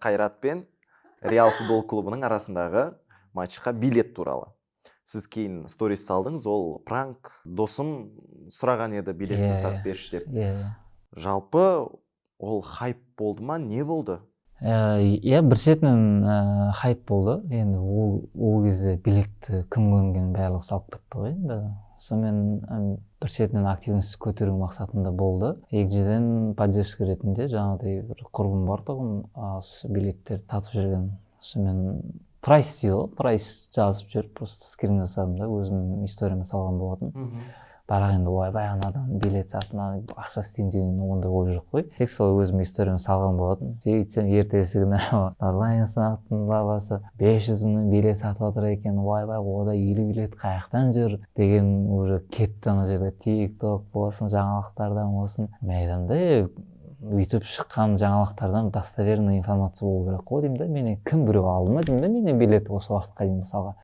Қайрат пен Реал футбол клубының арасындағы матчқа билет туралы. Сіз кейін сторис салдыңыз, ол пранк, досым сұраған еді билетті сатып берші деп. Жалпы ол хайп болды ма, не болды? Бір шетінен хайп болды. Енді ол кезде билетті кім көрінгенін барлығы салып кетті ғой енді. Сонымен бір шетінен активность көтеру мақсатында болды. Екіншіден поддержка ретінде жаңағыдай бір құрбым бар тұғын, билеттер сатып жүрген. Сонымен прайс дейді ғой, прайс жазып жүріп, просто скрин жасадым да, өзім историяма салған болатын. Бірақ енді ойбай анадан билет сатып ақша істеймін деген ондай ой жоқ қой. Тек сол өзім историяма салған болатын. Сөйтсем ертесі күні Нұрлан Сынақтың бабасы 500 мың билет сатып отыр екен, ойбай ода 50 билет қаяқтан жүр деген уже кетті ана жерде. TikTok болсын, жаңалықтардан болсын. Мен айтамын да, өйтіп шыққан жаңалықтардан достоверный информация болу керек қой деймін да. Мен кім біреу алды ма деймін да, менен билет осы уақытқа дейін мысалға.